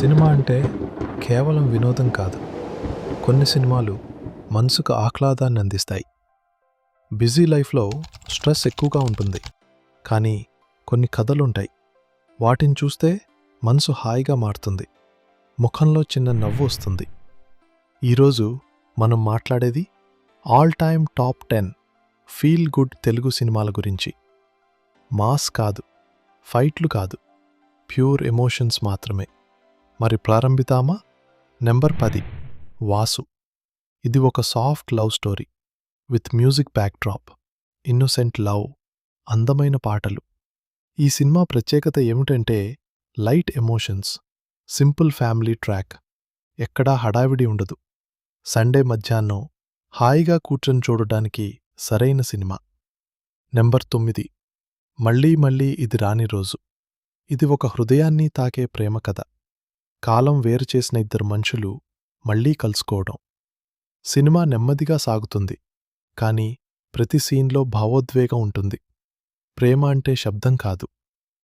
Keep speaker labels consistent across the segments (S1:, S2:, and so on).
S1: Cinema అంటే కేవలం వినోదం కాదు. కొన్ని సినిమాలు మనసుకు ఆహ్లాదాన్ని అందిస్తాయి. బిజీ లైఫ్లో స్ట్రెస్ ఎక్కువగా ఉంటుంది. కానీ కొన్ని కథలుంటాయి. వాటిని చూస్తే మనసు హాయిగా మారుతుంది. ముఖంలో చిన్న నవ్వు వస్తుంది. ఈరోజు మనం మాట్లాడేది all time top 10 feel good Telugu సినిమాల గురించి. మాస్ కాదు, ఫైట్లు కాదు, ప్యూర్ ఎమోషన్స్ మాత్రమే. మరి ప్రారంభితామా? నెంబర్ 10 వాసు. ఇది ఒక soft love story with music backdrop, innocent love, అందమైన పాటలు. ఈ సినిమా ప్రత్యేకత ఏమిటంటే light emotions, simple family track, ఎక్కడా హడావిడి ఉండదు. సండే మధ్యాహ్నం హాయిగా కూర్చొని చూడడానికి సరైన సినిమా. నెంబర్ 9 మళ్ళీ మళ్ళీ ఇది రాని రోజు. ఇది ఒక హృదయాన్ని తాకే ప్రేమ కథ. కాలం వేరు చేసిన ఇద్దరు మనుషులు మళ్లీ కలుసుకోవడం. సినిమా నెమ్మదిగా సాగుతుంది, కానీ ప్రతి సీన్లో భావోద్వేగం ఉంటుంది. ప్రేమ అంటే శబ్దం కాదు,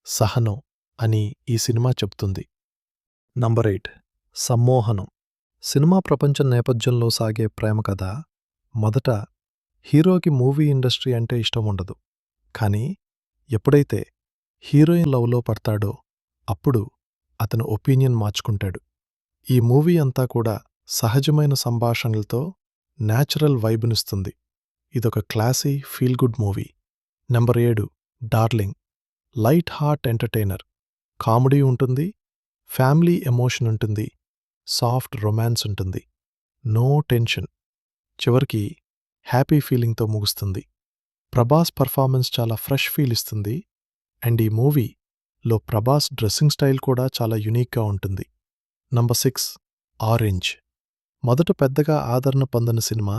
S1: సహనం అని ఈ సినిమా చెప్తుంది. నంబర్ 8 సమ్మోహనం. సినిమా ప్రపంచం నేపథ్యంలో సాగే ప్రేమ కథ. మొదట హీరోకి మూవీ ఇండస్ట్రీ అంటే ఇష్టం ఉండదు. కానీ ఎప్పుడైతే హీరోయిన్ లవ్లో పడతాడో అప్పుడు అతను ఒపీనియన్ మార్చుకుంటాడు. ఈ మూవీ అంతా కూడా సహజమైన సంభాషణలతో న్యాచురల్ వైబునిస్తుంది. ఇదొక classy feel good movie. Number 7 darling. Light heart entertainer. Comedy ఉంటుంది, ఫ్యామిలీ ఎమోషన్ ఉంటుంది, సాఫ్ట్ రొమాన్స్ ఉంటుంది. No tension. చివరికి హ్యాపీ ఫీలింగ్తో ముగుస్తుంది. ప్రభాస్ పర్ఫార్మెన్స్ చాలా ఫ్రెష్ ఫీల్ ఇస్తుంది. అండ్ ఈ మూవీలో ప్రభాస్ డ్రెస్సింగ్ స్టైల్ కూడా చాలా యునీక్గా ఉంటుంది. Number 6 orange. మొదట పెద్దగా ఆదరణ పొందని సినిమా,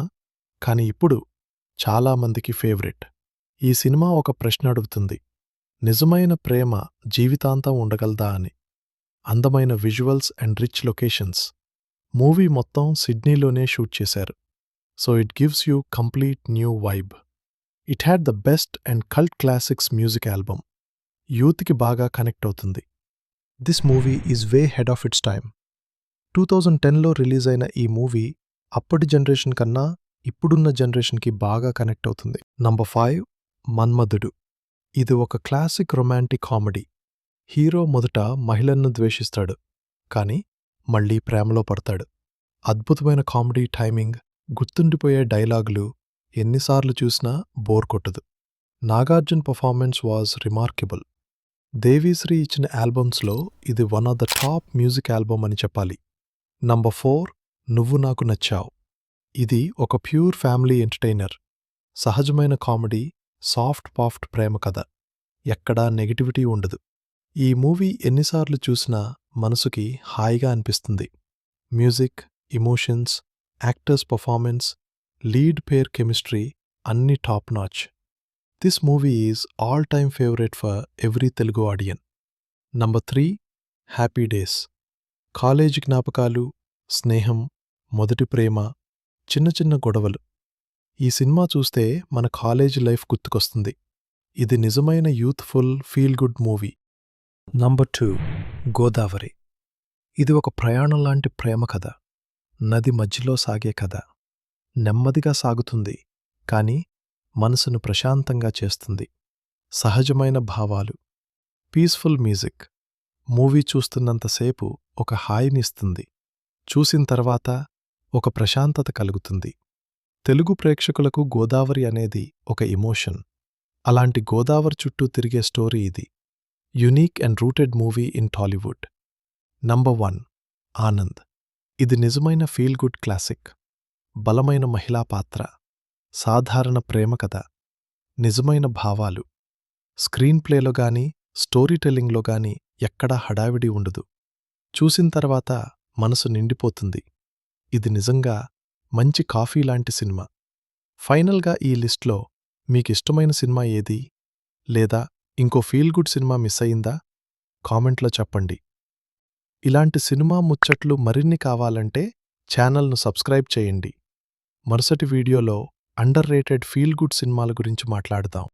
S1: కానీ ఇప్పుడు చాలామందికి ఫేవరెట్. ఈ సినిమా ఒక ప్రశ్న అడుగుతుంది: నిజమైన ప్రేమ జీవితాంతం ఉండగలదా అని. అందమైన visuals and rich locations. Movie మొత్తం సిడ్నీలోనే షూట్ చేశారు. So it gives you complete new vibe. It had the best and cult classics music album. యూత్కి బాగా కనెక్ట్ అవుతుంది. This movie is way ahead of its time. 2010లో release అయిన ఈ movie అప్పటి జనరేషన్ కన్నా ఇప్పుడున్న జనరేషన్కి బాగా కనెక్ట్ అవుతుంది. నంబర్ 5 మన్మధుడు. ఇది ఒక క్లాసిక్ రొమాంటిక్ కామెడీ. హీరో మొదట మహిళలను ద్వేషిస్తాడు, కానీ మళ్లీ ప్రేమలో పడతాడు. అద్భుతమైన కామెడీ టైమింగ్, గుర్తుండిపోయే డైలాగులు, ఎన్నిసార్లు చూసినా బోర్ కొట్టదు. Nagarjun performance was remarkable. Devi Sri ఇచ్చిన ఆల్బమ్స్లో ఇది one of the top music album అని చెప్పాలి. నంబర్ 4 నువ్వు నాకు నచ్చావ్. ఇది ఒక ప్యూర్ ఫ్యామిలీ ఎంటర్టైనర్. సహజమైన కామెడీ, సాఫ్ట్ ప్రేమ కథ. ఎక్కడా నెగటివిటీ ఉండదు. ఈ మూవీ ఎన్నిసార్లు చూసినా మనసుకి హాయిగా అనిపిస్తుంది. Music, emotions, actors performance, lead pair chemistry అన్ని top notch. This movie is all time favourite for every Telugu audience. Number 3 happy days. College జ్ఞాపకాలు, స్నేహం, మొదటి ప్రేమ, చిన్న చిన్న గొడవలు. ఈ సినిమా చూస్తే మన కాలేజీ లైఫ్ గుర్తుకొస్తుంది. ఇది నిజమైన youthful feel good movie. Number 2 Godavari. ఇది ఒక ప్రయాణం లాంటి ప్రేమ కథ. నది మధ్యలో సాగే కథ. నెమ్మదిగా సాగుతుంది, కానీ మనసును ప్రశాంతంగా చేస్తుంది. సహజమైన భావాలు, పీస్ఫుల్ మ్యూజిక్. మూవీ చూస్తున్నంతసేపు ఒక హాయినిస్తుంది. చూసిన తర్వాత ఒక ప్రశాంతత కలుగుతుంది. తెలుగు ప్రేక్షకులకు గోదావరి అనేది ఒక ఎమోషన్. అలాంటి గోదావరి చుట్టూ తిరిగే స్టోరీ ఇది. Unique and rooted movie in Tollywood. Number 1 Anand. ఇది నిజమైన ఫీల్ గుడ్ క్లాసిక్. బలమైన మహిళా పాత్ర, సాధారణ ప్రేమ కథ, నిజమైన భావాలు. స్క్రీన్ ప్లేలో గానీ స్టోరీ టెల్లింగ్లో గానీ ఎక్కడా హడావిడి ఉండదు. చూసిన తర్వాత మనసు నిండిపోతుంది. ఇది నిజంగా మంచి కాఫీ లాంటి సినిమా. ఫైనల్గా ఈ లిస్ట్లో మీకిష్టమైన సినిమా ఏది? లేదా ఇంకో ఫీల్ గుడ్ సినిమా మిస్ అయిందా? కామెంట్లో చెప్పండి. ఇలాంటి సినిమా ముచ్చట్లు మరిన్ని కావాలంటే ఛానల్ను సబ్స్క్రైబ్ చేయండి. మరుసటి వీడియోలో అండర్ రేటెడ్ ఫీల్ గుడ్ సినిమాల గురించి మాట్లాడదాం.